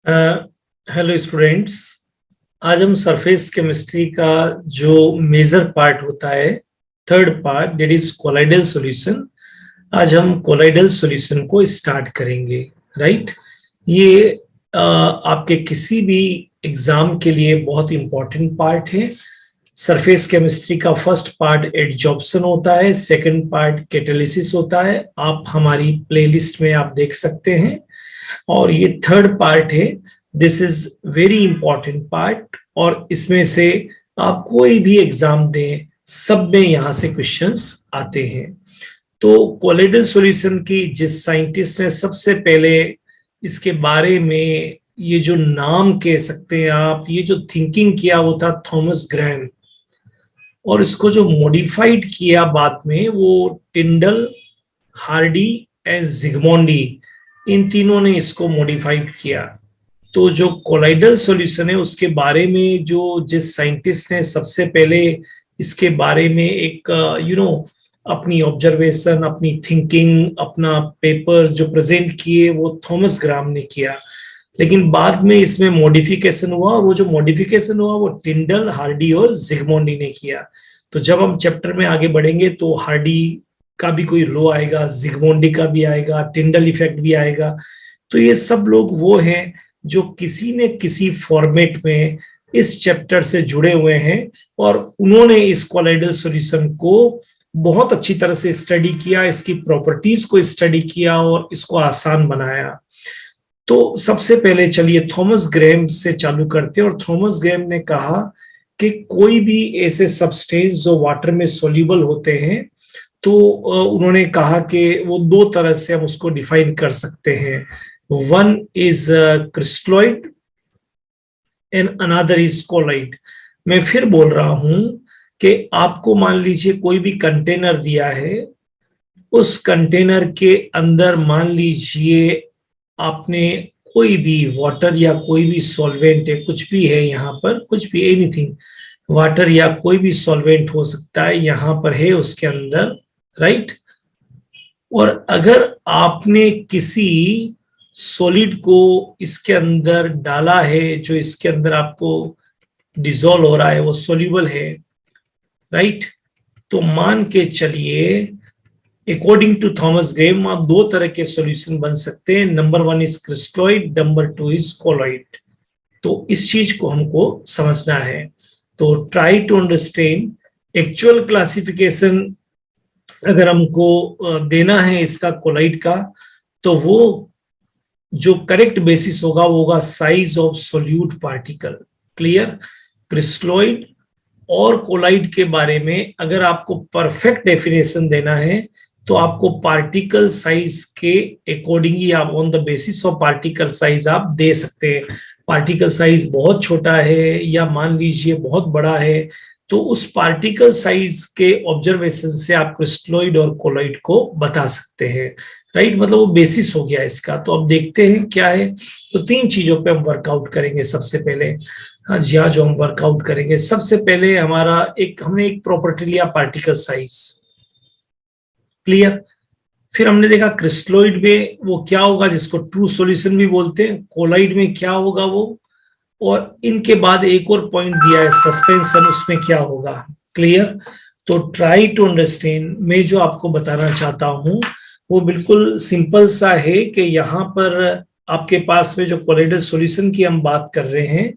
Hello students. आज हम surface chemistry का जो मेजर पार्ट होता है, third part, that is colloidal solution. आज हम कोलाइडल सॉल्यूशन को स्टार्ट करेंगे। राइट। ये आपके किसी भी एग्जाम के लिए बहुत इंपॉर्टेंट पार्ट है। सरफेस केमिस्ट्री का फर्स्ट पार्ट एडजॉर्प्शन होता है, सेकंड पार्ट कैटालिसिस होता है। आप हमारी प्लेलिस्ट में आप देख सकते हैं। और ये थर्ड पार्ट है, this is very important part. और इसमें से आप कोई भी एग्जाम दें, सब में यहां से क्वेश्चंस आते हैं। तो कोलाइडल सॉल्यूशन की जिस साइंटिस्ट ने सबसे पहले इसके बारे में, ये जो नाम कह सकते हैं आप, ये जो थिंकिंग किया वो था थॉमस ग्रैम। और इसको जो मॉडिफाइड किया बाद में वो टिंडल, हार्डी एंड जिग्मोंडी, इन तीनों ने इसको मॉडिफाइड किया। तो जो कोलाइडल सॉल्यूशन है उसके बारे में जो जिस साइंटिस्ट ने सबसे पहले इसके बारे में एक अपनी ऑब्जर्वेशन, अपनी थिंकिंग, अपना पेपर जो प्रेजेंट किए, वो थॉमस ग्राम ने किया। लेकिन बाद में इसमें मॉडिफिकेशन हुआ, और वो जो मॉडिफिकेशन हुआ वो टिंडल, हार्डी और जिग्मोंडी ने किया। तो जब हम चैप्टर में आगे बढ़ेंगे तो हार्डी का भी कोई रो आएगा, जिग्मोंडी का भी आएगा, टिंडल इफेक्ट भी आएगा। तो ये सब लोग वो हैं जो किसी ने किसी फॉर्मेट में इस चैप्टर से जुड़े हुए हैं, और उन्होंने इस कोलाइडल सॉल्यूशन को बहुत अच्छी तरह से स्टडी किया, इसकी प्रॉपर्टीज को स्टडी किया और इसको आसान बनाया। तो सबसे पहले चलिए थॉमस ग्रैम से चालू करते हैं। और थॉमस ग्रैम ने कहा कि कोई भी ऐसे सब्सटेंस जो वाटर में सोल्यूबल होते हैं, तो उन्होंने कहा कि वो दो तरह से हम उसको डिफाइन कर सकते हैं। One is crystalloid and another is colloid. मैं फिर बोल रहा हूं कि आपको मान लीजिए कोई भी कंटेनर दिया है, उस कंटेनर के अंदर मान लीजिए आपने कोई भी वाटर या कोई भी सॉल्वेंट है, कुछ भी है यहाँ पर, कुछ भी, एनीथिंग, वाटर या कोई भी सॉल्वेंट हो सकता है, यहाँ पर है उसके अंदर। राइट। और अगर आपने किसी सॉलिड को इसके अंदर डाला है, जो इसके अंदर आपको डिसॉल्व हो रहा है, वो सोल्यूबल है। राइट। तो मान के चलिए, अकॉर्डिंग टू थॉमस ग्रैम, आप दो तरह के सॉल्यूशन बन सकते हैं। Number one is crystalloid, number two is colloid. तो इस चीज को हमको समझना है। तो try to understand actual classification. अगर हमको देना है इसका कोलाइड का, तो वो जो करेक्ट बेसिस होगा वो होगा size of solute particle. Clear. Crystalloid और कोलाइड के बारे में अगर आपको परफेक्ट डेफिनेशन देना है, तो आपको पार्टिकल साइज के अकॉर्डिंग ही आप, on the basis of particle size आप दे सकते हैं। पार्टिकल साइज बहुत छोटा है या मान लीजिए बहुत बड़ा है, तो उस पार्टिकल साइज के ऑब्जर्वेशन से आप क्रिस्टलॉइड और कोलॉइड को बता सकते हैं। राइट। मतलब वो बेसिस हो गया इसका। तो अब देखते हैं क्या है। तो तीन चीजों पे हम वर्कआउट करेंगे सबसे पहले। हाँ जी, हाँ, जो हम वर्कआउट करेंगे सबसे पहले हमारा हमने एक प्रॉपर्टी लिया, पार्टिकल साइज। क्लियर। फिर हमने देखा क्रिस्टलॉइड में वो क्या होगा, जिसको ट्रू सॉल्यूशन भी बोलते हैं। कोलाइड में क्या होगा वो, और इनके बाद एक और पॉइंट दिया है सस्पेंशन, उसमें क्या होगा। क्लियर। तो ट्राई टू अंडरस्टैंड, मैं जो आपको बताना चाहता हूं वो बिल्कुल सिंपल सा है कि यहाँ पर आपके पास में जो कोलाइडल सॉल्यूशन की हम बात कर रहे हैं,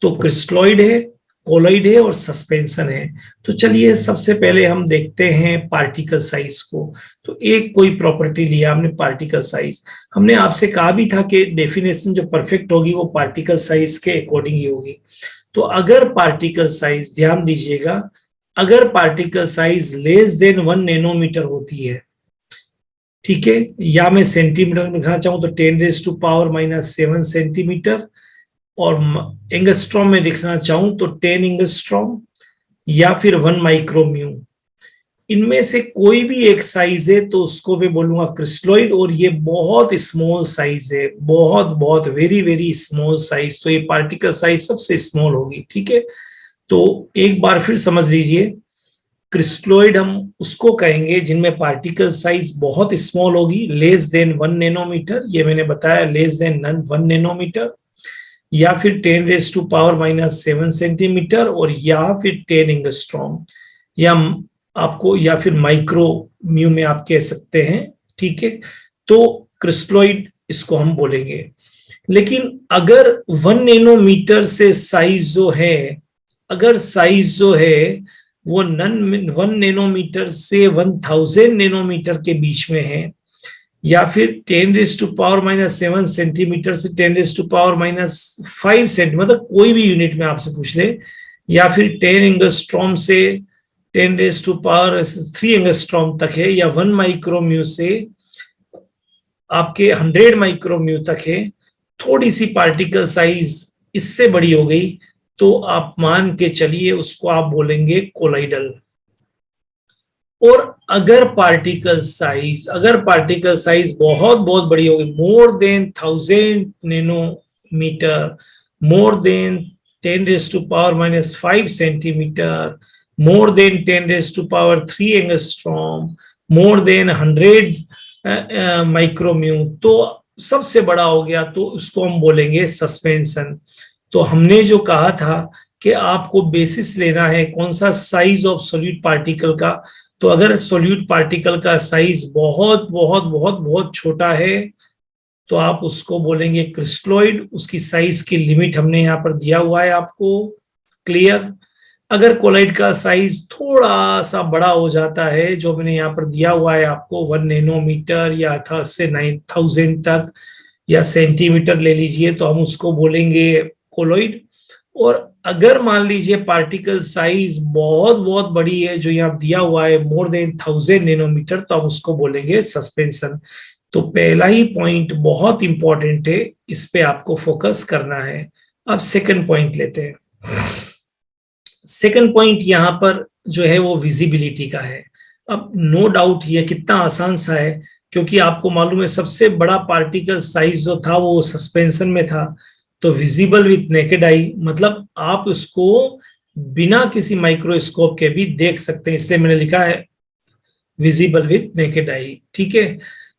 तो क्रिस्टलॉइड है, कोलॉइड है और सस्पेंशन है। तो चलिए सबसे पहले हम देखते हैं पार्टिकल साइज को। तो एक कोई प्रॉपर्टी लिया हमने, पार्टिकल साइज। हमने आपसे कहा भी था कि डेफिनेशन जो परफेक्ट होगी वो पार्टिकल साइज के अकॉर्डिंग ही होगी। तो अगर पार्टिकल साइज, ध्यान दीजिएगा, अगर particle size less than 1 nanometre होती है, ठीक है, या मैं सेंटीमीटर में लिखना चाहूं तो 10⁻⁻7 सेंटीमीटर, और एंगस्ट्रॉम में लिखना चाहूं तो 10 एंगस्ट्रॉम, या फिर 1 माइक्रोम्यू, इनमें से कोई भी एक साइज है तो उसको मैं बोलूंगा क्रिस्टलॉइड। और ये बहुत स्मॉल साइज है, बहुत बहुत वेरी वेरी स्मॉल साइज। तो ये पार्टिकल साइज सबसे स्मॉल होगी। ठीक है। तो एक बार फिर समझ लीजिए, क्रिस्टलॉइड हम उसको कहेंगे जिनमें पार्टिकल साइज बहुत स्मॉल होगी, लेस देन 1 नैनोमीटर। ये मैंने बताया, लेस देन 1 नैनोमीटर। या फिर 10⁻⁻⁷ सेंटीमीटर, और या फिर 10 एंगस्ट्रॉम, या आपको या फिर माइक्रो म्यू में आप कह सकते हैं, ठीक है। तो क्रिस्टलॉइड इसको हम बोलेंगे। लेकिन अगर 1 नैनोमीटर से साइज जो है, अगर साइज जो है वो 1 नैनोमीटर से 1000 नैनोमीटर के बीच में है, या फिर 10⁻⁻⁷ सेंटीमीटर से 10⁻⁻5 सेंटीमीटर, मतलब कोई भी यूनिट में आपसे पूछ ले, या फिर 10 एंगस्ट्रॉम से 10⁻³ एंगस्ट्रॉम तक है, या 1 माइक्रोम्यू से आपके 100 माइक्रोम्यू तक है, थोड़ी सी पार्टिकल साइज इससे बड़ी हो गई, तो आप मान के चलिए उसको आप बोलेंगे कोलाइडल। और अगर पार्टिकल साइज बहुत बहुत बड़ी होगी, more than 1000 nanometre, more than 10⁻⁻5 centimetre, more than 10⁻³ angstrom, more than 100 micromu, तो सबसे बड़ा हो गया, तो उसको हम बोलेंगे सस्पेंशन। तो हमने जो कहा था कि आपको बेसिस लेना है कौन सा, साइज ऑफ सॉल्यूट पार्टिकल का। तो अगर सॉल्यूट पार्टिकल का साइज बहुत बहुत बहुत बहुत छोटा है तो आप उसको बोलेंगे क्रिस्टलॉइड। उसकी साइज की लिमिट हमने यहाँ पर दिया हुआ है आपको, क्लियर। अगर कोलाइड का साइज थोड़ा सा बड़ा हो जाता है, जो मैंने यहाँ पर दिया हुआ है आपको 1 नैनोमीटर या था से 9000 तक, या सेंटीमीटर ले लीजिए, तो हम उसको बोलेंगे कोलॉइड। और अगर मान लीजिए पार्टिकल साइज बहुत बहुत बड़ी है, जो यहाँ दिया हुआ है मोर देन 1000 नैनोमीटर, तो हम उसको बोलेंगे सस्पेंशन। तो पहला ही पॉइंट बहुत इंपॉर्टेंट है, इस पे आपको फोकस करना है। अब सेकंड पॉइंट लेते हैं। सेकंड पॉइंट यहाँ पर जो है वो विजिबिलिटी का है। अब नो डाउट ये कितना आसान सा है, क्योंकि आपको मालूम है सबसे बड़ा पार्टिकल साइज जो था वो सस्पेंशन में था। तो विजिबल विथ नेकेड आई, मतलब आप उसको बिना किसी माइक्रोस्कोप के भी देख सकते हैं, इसलिए मैंने लिखा है विजिबल विथ नेकेड आई, ठीक है।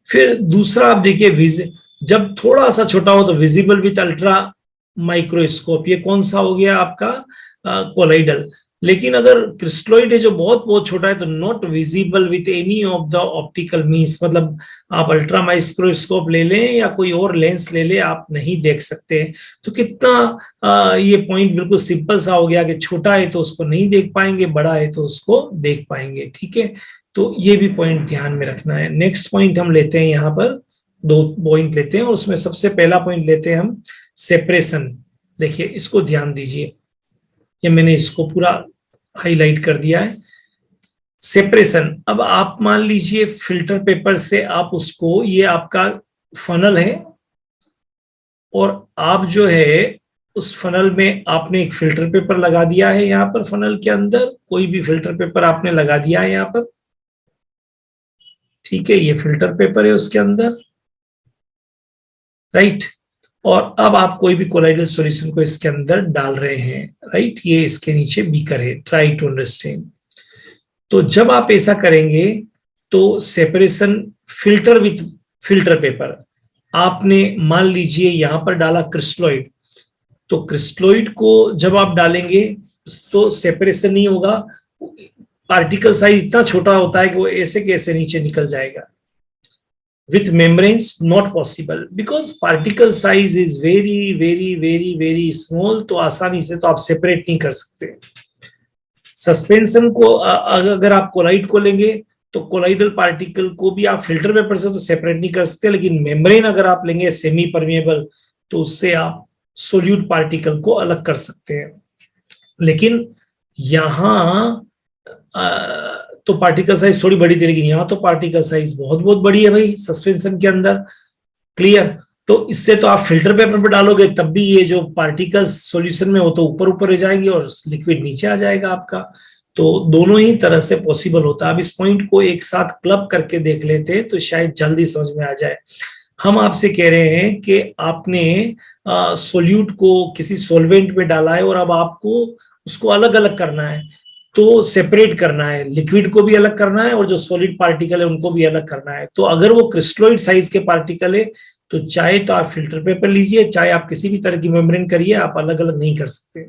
फिर दूसरा आप देखिए, जब थोड़ा सा छोटा हो तो विजिबल विथ अल्ट्रा माइक्रोस्कोप, ये कौन सा हो गया आपका कोलाइडल। लेकिन अगर क्रिस्टलॉइड है जो बहुत बहुत छोटा है, तो not visible with any of the optical means, मतलब आप अल्ट्रा माइक्रोस्कोप ले लें या कोई और लेंस ले लें, आप नहीं देख सकते। तो कितना ये पॉइंट बिल्कुल सिंपल सा हो गया कि छोटा है तो उसको नहीं देख पाएंगे, बड़ा है तो उसको देख पाएंगे, ठीक है। तो ये भी पॉइंट ध्यान में रखना है। नेक्स्ट पॉइंट हम लेते हैं, यहाँ पर 2 पॉइंट लेते हैं, और उसमें सबसे पहला पॉइंट लेते हैं हम सेपरेशन। देखिए इसको ध्यान दीजिए, ये मैंने इसको पूरा हाईलाइट कर दिया है। सेपरेशन, अब आप मान लीजिए फिल्टर पेपर से आप उसको, ये आपका फनल है, और आप जो है उस फनल में आपने एक फिल्टर पेपर लगा दिया है। यहाँ पर फनल के अंदर कोई भी फिल्टर पेपर आपने लगा दिया है यहाँ पर, ठीक है। ये फिल्टर पेपर है उसके अंदर, राइट। और अब आप कोई भी कोलाइडल सॉल्यूशन को इसके अंदर डाल रहे हैं, राइट। ये इसके नीचे बीकर है, ट्राई टू अंडरस्टैंड। तो जब आप ऐसा करेंगे तो separation filter with filter paper, आपने मान लीजिए यहां पर डाला क्रिस्टलॉइड, तो क्रिस्टलॉइड को जब आप डालेंगे तो सेपरेशन नहीं होगा, पार्टिकल साइज इतना छोटा होता है कि वो ऐसे कैसे नीचे निकल जाएगा। with membranes not possible because particle size is very very very very small, तो आसानी से तो आप सेपरेट नहीं कर सकते। सस्पेंशन को अगर आप कोलाइड को लेंगे तो कोलाइडल पार्टिकल को भी आप फिल्टर पेपर से तो सेपरेट नहीं कर सकते, लेकिन मेम्ब्रेन अगर आप लेंगे सेमी परमिएबल, तो उससे आप सोल्यूट पार्टिकल को अलग कर सकते हैं। लेकिन यहाँ तो पार्टिकल साइज थोड़ी बड़ी थी, लेकिन यहाँ तो पार्टिकल साइज बहुत बहुत बड़ी है भाई सस्पेंशन के अंदर, क्लियर। तो इससे तो आप फिल्टर पेपर पर डालोगे तब भी ये जो पार्टिकल्स सॉल्यूशन में हो तो ऊपर ऊपर रह जाएंगे और लिक्विड नीचे आ जाएगा आपका। तो दोनों ही तरह से पॉसिबल होता है। अब इस पॉइंट को एक साथ क्लब करके देख लेते हैं तो शायद जल्दी समझ में आ जाए। हम आपसे कह रहे हैं कि आपने सोल्यूट को किसी सॉल्वेंट में डाला है और अब आपको उसको अलग अलग करना है, तो सेपरेट करना है, लिक्विड को भी अलग करना है और जो सॉलिड पार्टिकल है उनको भी अलग करना है। तो अगर वो क्रिस्टलॉइड साइज के पार्टिकल है तो चाहे तो आप फिल्टर पेपर लीजिए, चाहे आप किसी भी तरह की मेम्ब्रेन करिए, आप अलग अलग नहीं कर सकते।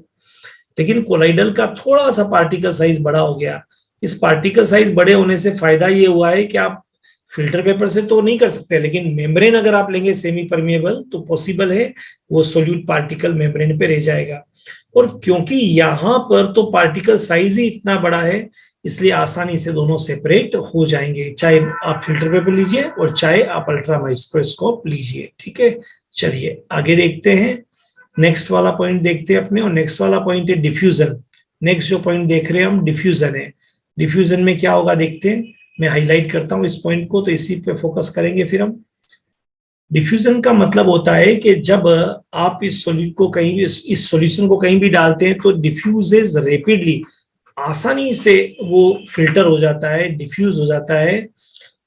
लेकिन कोलाइडल का थोड़ा सा पार्टिकल साइज बड़ा हो गया। इस पार्टिकल साइज बड़े होने से फायदा ये हुआ है कि आप फिल्टर पेपर से तो नहीं कर सकते, लेकिन मेम्ब्रेन अगर आप लेंगे सेमी परमिएबल तो पॉसिबल है वो सोल्यूट पार्टिकल मेम्ब्रेन पे रह जाएगा। और क्योंकि यहाँ पर तो पार्टिकल साइज ही इतना बड़ा है, इसलिए आसानी से दोनों सेपरेट हो जाएंगे, चाहे आप फिल्टर पेपर लीजिए और चाहे आप अल्ट्रा माइक्रोस्कोप लीजिए। ठीक है, चलिए आगे देखते हैं। नेक्स्ट वाला पॉइंट देखते हैं अपने, और नेक्स्ट वाला पॉइंट है डिफ्यूजन। नेक्स्ट जो पॉइंट देख रहे हैं हम डिफ्यूजन है। डिफ्यूजन में क्या होगा देखते हैं, मैं हाईलाइट करता हूं इस पॉइंट को, तो इसी पे फोकस करेंगे फिर हम। डिफ्यूजन का मतलब होता है कि जब आप इस सॉल्यूट को कहीं भी, इस सॉल्यूशन को कहीं भी डालते हैं तो डिफ्यूजेज रैपिडली, आसानी से वो फिल्टर हो जाता है, डिफ्यूज हो जाता है।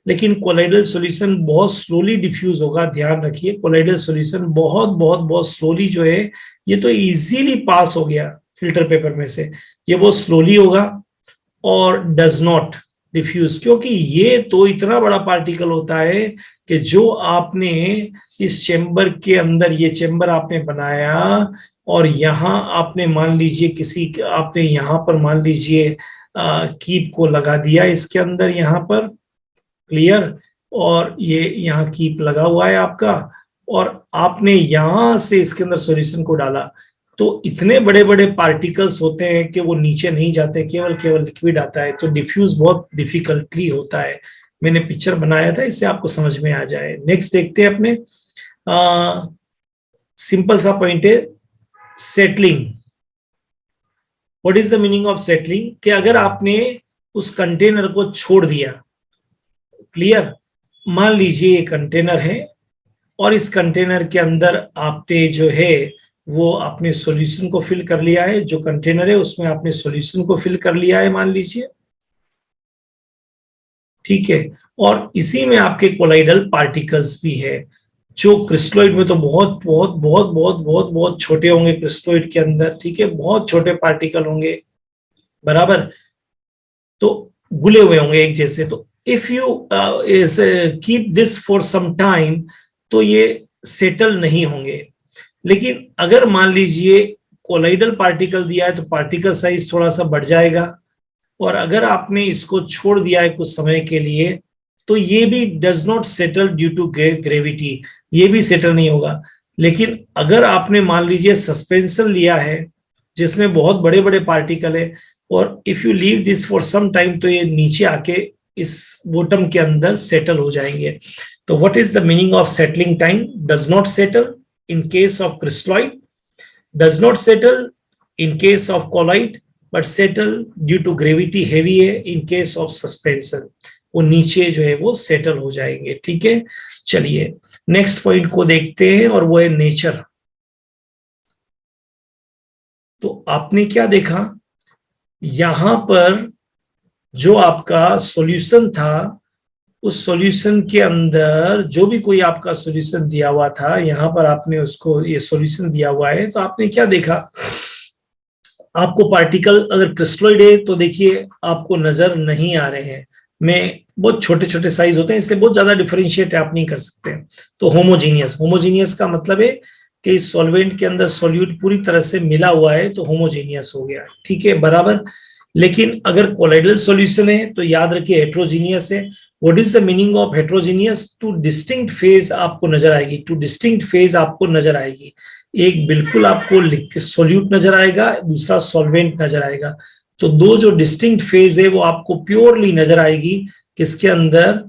लेकिन कोलाइडल सॉल्यूशन बहुत स्लोली डिफ्यूज होगा, ध्यान रखिए। कोलाइडल सॉल्यूशन बहुत बहुत बहुत स्लोली जो है, ये तो इजीली पास हो गया फिल्टर पेपर में से, ये बहुत स्लोली होगा और डज नॉट डिफ्यूज, क्योंकि ये तो इतना बड़ा पार्टिकल होता है कि जो आपने इस चेंबर के अंदर, ये चेंबर आपने बनाया और यहाँ आपने मान लीजिए किसी, आपने यहाँ पर मान लीजिए कीप को लगा दिया इसके अंदर, यहाँ पर क्लियर, और ये यहाँ कीप लगा हुआ है आपका, और आपने यहां से इसके अंदर सॉल्यूशन को डाला, तो इतने बड़े बड़े पार्टिकल्स होते हैं कि वो नीचे नहीं जाते, केवल केवल लिक्विड आता है, तो डिफ्यूज बहुत डिफिकल्टली होता है। मैंने पिक्चर बनाया था, इससे आपको समझ में आ जाए। नेक्स्ट देखते हैं अपने, सिंपल सा पॉइंट है settling. What is the meaning of settling, कि अगर आपने उस कंटेनर को छोड़ दिया, क्लियर, मान लीजिए ये कंटेनर है और इस कंटेनर के अंदर आपने जो है वो अपने सॉल्यूशन को फिल कर लिया है, जो कंटेनर है उसमें आपने सॉल्यूशन को फिल कर लिया है मान लीजिए, ठीक है, और इसी में आपके कोलाइडल पार्टिकल्स भी है, जो क्रिस्टलॉइड में तो बहुत बहुत बहुत बहुत बहुत बहुत छोटे होंगे क्रिस्टलॉइड के अंदर, ठीक है, बहुत छोटे पार्टिकल होंगे, बराबर, तो गुले हुए होंगे एक जैसे। तो if you keep this for some time तो ये सेटल नहीं होंगे। लेकिन अगर मान लीजिए कोलाइडल पार्टिकल दिया है तो पार्टिकल साइज थोड़ा सा बढ़ जाएगा, और अगर आपने इसको छोड़ दिया है कुछ समय के लिए तो ये भी does not settle due to gravity, ये भी सेटल नहीं होगा। लेकिन अगर आपने मान लीजिए सस्पेंशन लिया है जिसमें बहुत बड़े बड़े पार्टिकल है, और if you leave this for some time, तो ये नीचे आके इस बॉटम के अंदर सेटल हो जाएंगे। तो what is the meaning of settling time, does not settle in case of crystalloid, does not settle in case of colloid, but settle due to gravity heavy है इन केस ऑफ सस्पेंशन, वो नीचे जो है वो settle हो जाएंगे। ठीक है, चलिए नेक्स्ट पॉइंट को देखते हैं, और वो है नेचर। तो आपने क्या देखा, यहां पर जो आपका सॉल्यूशन था, उस सॉल्यूशन के अंदर जो भी कोई आपका सॉल्यूशन दिया हुआ था, यहां पर आपने उसको ये सॉल्यूशन दिया हुआ है, तो आपने क्या देखा, आपको पार्टिकल अगर क्रिस्टलॉइड है तो देखिए आपको नजर नहीं आ रहे हैं, में बहुत छोटे छोटे साइज होते हैं, इसलिए बहुत ज्यादा डिफरेंशिएट आप नहीं कर सकते। तो होमोजीनियस, होमोजीनियस का मतलब है कि इस सॉल्वेंट के अंदर सॉल्यूट पूरी तरह से मिला हुआ है, तो होमोजीनियस हो गया, ठीक है, बराबर। लेकिन अगर कोलाइडल सॉल्यूशन है तो याद रखिए हेट्रोजीनियस है। What is the meaning of heterogeneous, to distinct phase आपको नजर आएगी, टू डिस्टिंक्ट फेज आपको नजर आएगी, एक बिल्कुल आपको सॉल्यूट नजर आएगा, दूसरा सॉल्वेंट नजर आएगा, तो दो जो डिस्टिंक्ट फेज है वो आपको प्योरली नजर आएगी किसके अंदर,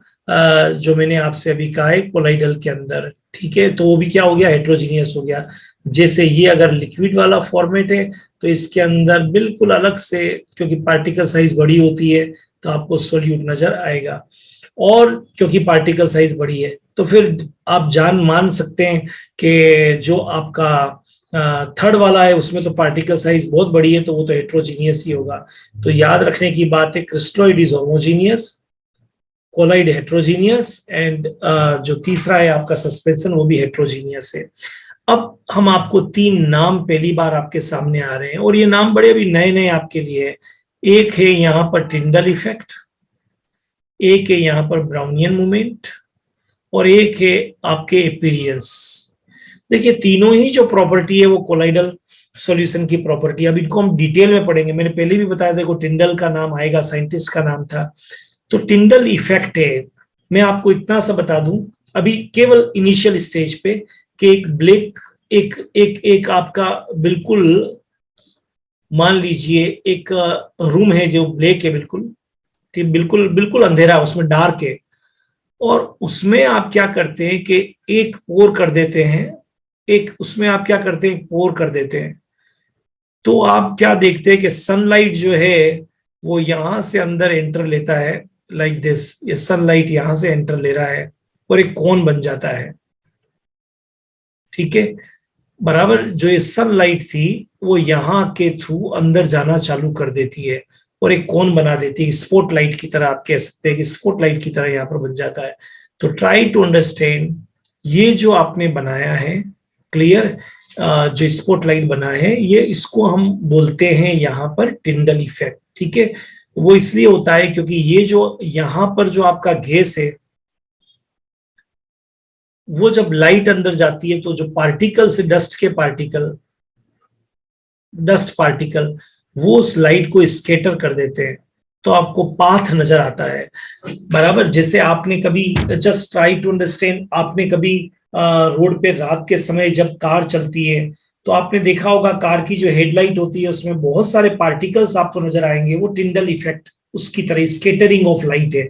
जो मैंने आपसे अभी कहा है कोलाइडल के अंदर, ठीक है, तो वो भी क्या हो गया, हेट्रोजीनियस हो गया। जैसे ये अगर लिक्विड वाला फॉर्मेट है तो इसके अंदर बिल्कुल अलग से, क्योंकि पार्टिकल साइज बड़ी होती है तो आपको सॉल्यूट नजर आएगा, और क्योंकि पार्टिकल साइज बड़ी है तो फिर आप मान सकते हैं कि जो आपका थर्ड वाला है उसमें तो पार्टिकल साइज बहुत बड़ी है, तो वो तो हेट्रोजीनियस ही होगा। तो याद रखने की बात है, crystalloid is homogeneous, colloid heterogeneous, and जो तीसरा है आपका सस्पेंशन वो भी हेट्रोजीनियस है। अब हम आपको तीन नाम पहली बार आपके सामने आ रहे हैं, और ये नाम बड़े अभी नए नए आपके लिए है। एक है यहाँ पर टिंडल इफेक्ट, एक है यहाँ पर ब्राउनियन मूवमेंट, और एक है आपके अपीयरेंस। देखिए तीनों ही जो प्रॉपर्टी है वो कोलाइडल सॉल्यूशन की प्रॉपर्टी। अब इनको हम डिटेल में पढ़ेंगे। मैंने पहले भी बताया, देखो टिंडल का नाम आएगा, साइंटिस्ट का नाम था। तो टिंडल इफेक्ट है। मैं आपको इतना सा बता दूं अभी केवल इनिशियल स्टेज पे कि एक ब्लैक, एक एक एक आपका बिल्कुल मान लीजिए एक रूम है जो ब्लैक है, बिल्कुल ठीक, बिल्कुल बिल्कुल अंधेरा, उसमें डार्क है। और उसमें आप क्या करते हैं कि एक पोर कर देते हैं, एक उसमें आप क्या करते हैं, पोर कर देते हैं। तो आप क्या देखते हैं कि सनलाइट जो है वो यहां से अंदर एंटर लेता है, लाइक दिस। ये सनलाइट यहां से एंटर ले रहा है और एक कोन बन जाता है, ठीक है। बराबर, जो ये सनलाइट थी वो यहाँ के थ्रू अंदर जाना चालू कर देती है और एक कोन बना देती है। स्पॉटलाइट की तरह आप कह सकते हैं कि स्पॉटलाइट की तरह यहाँ पर बन जाता है। तो ट्राई टू अंडरस्टैंड ये जो आपने बनाया है, क्लियर, जो स्पॉटलाइट बना है ये, इसको हम बोलते हैं यहाँ पर टिंडल इफेक्ट, ठीक है। वो इसलिए होता है क्योंकि ये जो यहाँ पर जो आपका गैस है, वो जब लाइट अंदर जाती है तो जो पार्टिकल से डस्ट के पार्टिकल, डस्ट पार्टिकल, वो उस लाइट को स्केटर कर देते हैं। तो आपको पाथ नजर आता है। बराबर, जैसे आपने कभी, जस्ट ट्राई टू अंडरस्टैंड, आपने कभी रोड पे रात के समय जब कार चलती है तो आपने देखा होगा कार की जो हेडलाइट होती है उसमें बहुत सारे पार्टिकल्स आपको नजर आएंगे। वो टिंडल इफेक्ट उसकी तरह स्केटरिंग ऑफ लाइट है।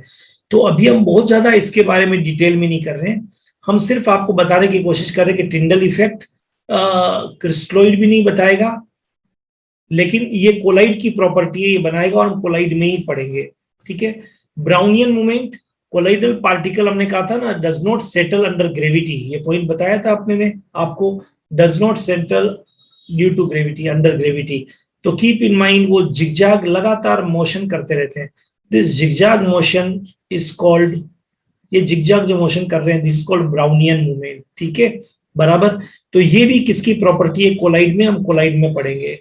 तो अभी हम बहुत ज्यादा इसके बारे में डिटेल में नहीं कर रहे हैं, हम सिर्फ आपको बताने की कोशिश कर रहे हैं कि टिंडल इफेक्ट क्रिस्टलॉइड भी नहीं बताएगा, लेकिन ये कोलाइड की प्रॉपर्टी है, ये बनाएगा और हम कोलाइड में ही पढ़ेंगे, ठीक है। ब्राउनियन मूवमेंट, कोलाइडल पार्टिकल हमने कहा था ना, does not settle under gravity, ये पॉइंट बताया था आपने ने आपको, does not settle due to gravity, under gravity. तो कीप इन माइंड वो जिगजैग लगातार मोशन करते रहते हैं। This zigzag motion is called, ये जिगजैग जो मोशन कर रहे हैं this is called Brownian movement, ठीक है। बराबर, तो ये भी किसकी प्रॉपर्टी है, कोलाइड में, हम कोलाइड में पढ़ेंगे।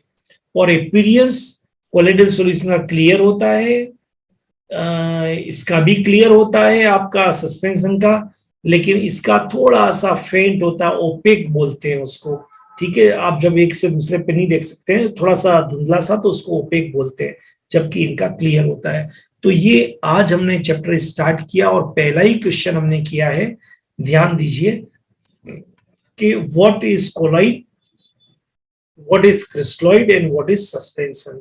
और अपीयरेंस कोलाइडल सॉल्यूशन का क्लियर होता है, इसका भी क्लियर होता है आपका सस्पेंशन का, लेकिन इसका थोड़ा सा फेंट होता है, ओपेक बोलते हैं उसको, ठीक है। आप जब एक से दूसरे पे नहीं देख सकते हैं, थोड़ा सा धुंधला सा, तो उसको ओपेक बोलते हैं, जबकि इनका क्लियर होता है। तो ये आज हमने चैप्टर स्टार्ट किया और पहला ही क्वेश्चन हमने किया है, ध्यान दीजिए कि what is colloid, what is crystalloid and what is suspension.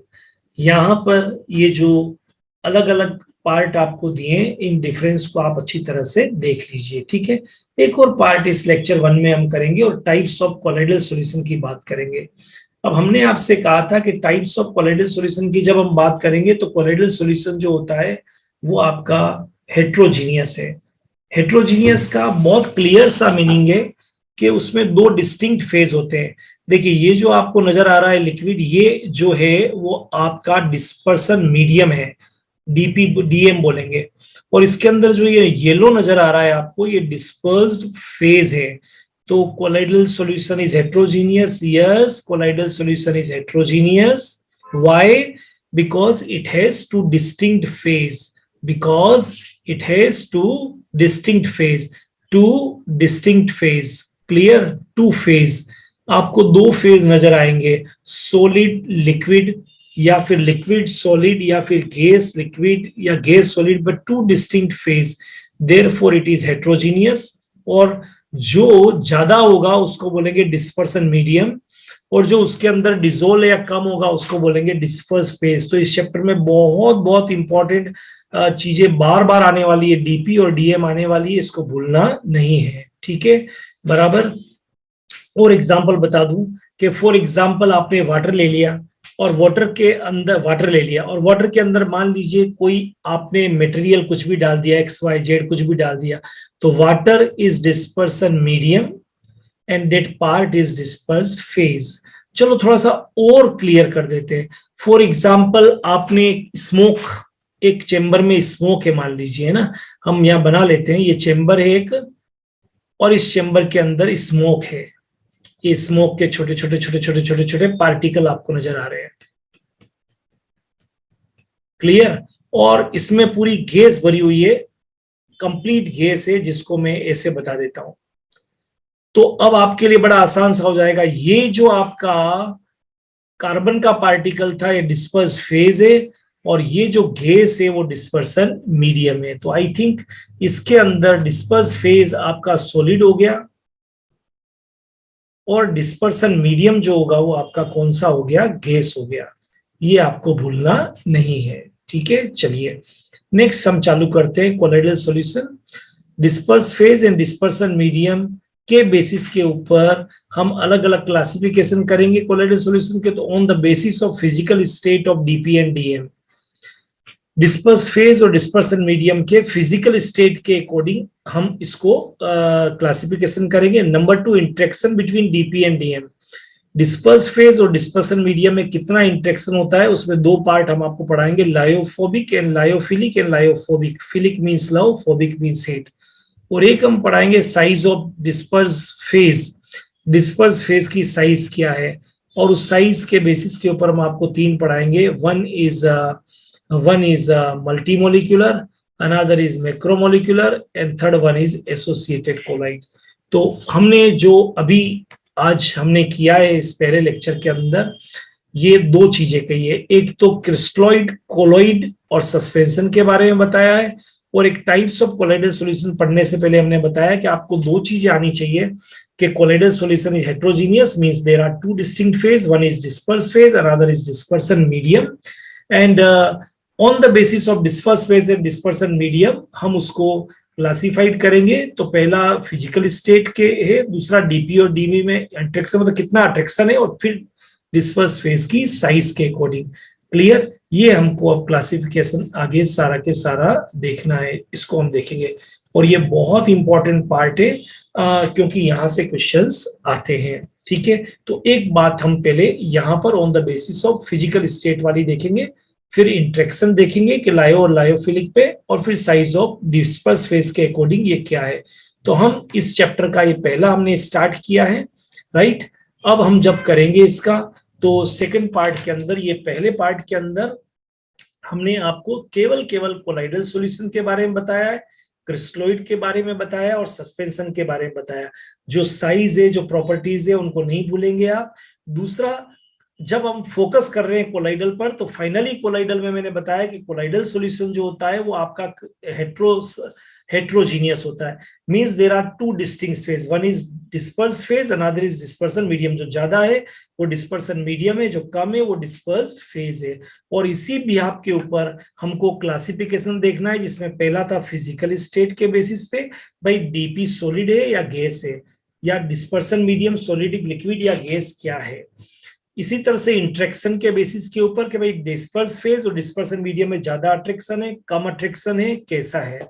यहां पर ये जो अलग अलग पार्ट आपको दिए, इन डिफरेंस को आप अच्छी तरह से देख लीजिए, ठीक है। एक और पार्ट इस लेक्चर 1 में हम करेंगे और टाइप्स ऑफ कोलाइडल सॉल्यूशन की बात करेंगे। अब हमने आपसे कहा था कि टाइप्स ऑफ कोलाइडल सॉल्यूशन की जब हम बात करेंगे तो कोलाइडल सॉल्यूशन जो होता है वो आपका हेट्रोजीनियस है। हेट्रोजीनियस का बहुत क्लियर सा मीनिंग है कि उसमें दो डिस्टिंक्ट फेज होते हैं। देखिए ये जो आपको नजर आ रहा है लिक्विड, ये जो है वो आपका डिस्पर्सन मीडियम है, डीपी डीएम बोलेंगे। और इसके अंदर जो ये येलो नजर आ रहा है आपको, ये डिस्पर्स्ड फेज है। तो colloidal solution is heterogeneous, yes colloidal solution is heterogeneous. Why? Because it has to distinct phase, because it has to distinct phase, to distinct phase, clear, two phase. आपको दो phase नजर आएंगे, solid liquid या फिर liquid solid या फिर gas liquid या gas solid, but to distinct phase, therefore it is heterogeneous. और जो ज्यादा होगा उसको बोलेंगे डिस्पर्सन मीडियम, और जो उसके अंदर डिजोल्व या कम होगा उसको बोलेंगे डिस्पर्स फेज। तो इस चैप्टर में बहुत बहुत इंपॉर्टेंट चीजें बार बार आने वाली है, डीपी और डीएम आने वाली है, इसको भूलना नहीं है, ठीक है। बराबर, और एग्जांपल बता दूं कि फॉर एग्जांपल आपने वाटर ले लिया और वाटर के अंदर, वाटर ले लिया और वाटर के अंदर मान लीजिए कोई आपने मटेरियल कुछ भी डाल दिया, एक्स वाई जेड कुछ भी डाल दिया, तो water is dispersion medium and that part is dispersed phase. चलो थोड़ा सा और क्लियर कर देते हैं। फॉर एग्जांपल आपने स्मोक, एक चेंबर में स्मोक है मान लीजिए ना, हम यहां बना लेते हैं, ये चेंबर है एक और इस चेंबर के अंदर स्मोक है। ये स्मोक के छोटे छोटे छोटे छोटे छोटे छोटे पार्टिकल आपको नजर आ रहे हैं, क्लियर। और इसमें पूरी गैस भरी हुई है, कंप्लीट गैस है जिसको मैं ऐसे बता देता हूं। तो अब आपके लिए बड़ा आसान सा हो जाएगा, ये जो आपका कार्बन का पार्टिकल था ये डिस्पर्स फेज है, और ये जो गैस है वो डिस्पर्सन मीडियम है। तो आई थिंक इसके अंदर डिस्पर्स फेज आपका सॉलिड हो गया, और डिस्पर्सन मीडियम जो होगा वो आपका कौन सा हो गया, गैस हो गया। ये आपको भूलना नहीं है, ठीक है। चलिए नेक्स्ट हम चालू करते हैं colloidal solution. Disperse phase and dispersion medium के बेसिस के ऊपर हम अलग अलग क्लासिफिकेशन करेंगे कोलाइडल सॉल्यूशन के। तो on the basis of physical state of DP and DM, disperse phase और डिस्पर्सन मीडियम के फिजिकल स्टेट के अकॉर्डिंग हम इसको क्लासिफिकेशन करेंगे। Number 2, interaction between DP and DM. Disperse phase और डिस्पर्सन मीडियम में कितना इंटरेक्शन होता है, उसमें दो पार्ट हम आपको पढ़ाएंगे, lyophobic and lyophilic and lyophobic. Philic means love, phobic means hate. और एक हम पढ़ाएंगे size of disperse phase. Disperse phase की साइज क्या है, और उस साइज के बेसिस के ऊपर हम आपको तीन पढ़ाएंगे। One is multimolecular, another is macromolecular, and third one is associated colloid. तो हमने जो अभी आज हमने किया है इस पहले लेक्चर के अंदर, ये दो चीजें कही है। एक तो क्रिस्टलॉइड, कोलॉइड और सस्पेंशन के बारे में बताया है, और एक टाइप्स ऑफ कोलाइडल सॉल्यूशन पढ़ने से पहले हमने बताया कि आपको दो चीजें आनी चाहिए कि colloidal solution is heterogeneous, means there are two distinct phase, one is disperse phase, another is dispersion medium. And on the basis of disperse phase and dispersion medium हम उसको क्लासिफाइड करेंगे। तो पहला फिजिकल स्टेट के है, दूसरा DP और dB में अट्रैक्शन, मतलब कितना अट्रैक्शन है, और फिर डिस्पर्स फेज की साइज के अकॉर्डिंग। क्लियर, ये हमको अब क्लासिफिकेशन आगे सारा के सारा देखना है, इसको हम देखेंगे। और ये बहुत इंपॉर्टेंट पार्ट है क्योंकि यहां से क्वेश्चंस आते हैं, ठीक है। तो एक बात हम पहले यहां पर on the basis of physical state वाली देखेंगे, फिर इंटरेक्शन देखेंगे कि लायो और लायोफिलिक पे, और फिर साइज ऑफ डिस्पर्स फेज के अकॉर्डिंग ये क्या है। तो हम इस चैप्टर का ये पहला हमने स्टार्ट किया है, राइट। अब हम जब करेंगे इसका, तो सेकंड पार्ट के अंदर, ये पहले पार्ट के अंदर हमने आपको केवल कोलाइडल सॉल्यूशन के बारे में बताया है, क्रिस्टलॉइड के बारे में बताया और सस्पेंशन के बारे में बताया। जो साइज है, जो प्रॉपर्टीज है, उनको नहीं भूलेंगे आप। दूसरा, जब हम फोकस कर रहे हैं कोलाइडल पर, तो फाइनली कोलाइडल में मैंने बताया कि कोलाइडल सॉल्यूशन जो होता है वो आपका हेट्रोजीनियस होता है, means there are two distinct phase, one is disperse phase, another is dispersion medium. जो ज्यादा है वो डिस्पर्सन मीडियम है, जो कम है वो डिस्पर्स्ड फेज है। और इसी बिहाफ के ऊपर हमको क्लासिफिकेशन देखना है, जिसमें पहला था फिजिकल स्टेट के बेसिस पे, भाई डीपी सॉलिड है या गैस है, या डिस्पर्सन मीडियम सॉलिड, लिक्विड या गैस क्या है। इसी तरह से इंट्रैक्शन के बेसिस के ऊपर कि भाई डिस्पर्स फेज और डिस्पर्सन मीडियम में ज्यादा अट्रैक्शन है, कम अट्रैक्शन है, कैसा है।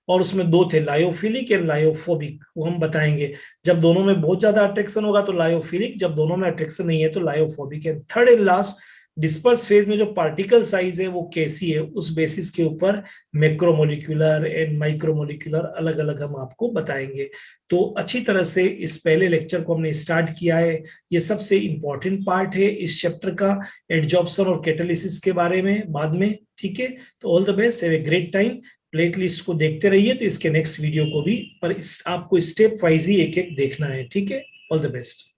और उसमें दो थे, लायोफिलिक एंड लायोफोबिक, वो हम बताएंगे। जब दोनों में बहुत ज्यादा अट्रैक्शन होगा तो लायोफिलिक, जब दोनों में अट्रैक्शन नहीं है तो लायोफोबिक है। Third and last, disperse phase में जो पार्टिकल साइज है वो कैसी है, उस बेसिस के ऊपर मैक्रोमोलिकुलर एंड माइक्रोमोलिकुलर अलग अलग हम आपको बताएंगे। तो अच्छी तरह से इस पहले लेक्चर को हमने स्टार्ट किया है। ये सबसे इंपॉर्टेंट पार्ट है इस चैप्टर का, एडजॉर्प्शन और कैटालिसिस के बारे में बाद में, ठीक है। तो all the best, have a great time. Plate list को देखते रहिए, तो इसके नेक्स्ट वीडियो को भी, पर आपको स्टेप वाइज ही एक एक देखना है, ठीक है। All the best.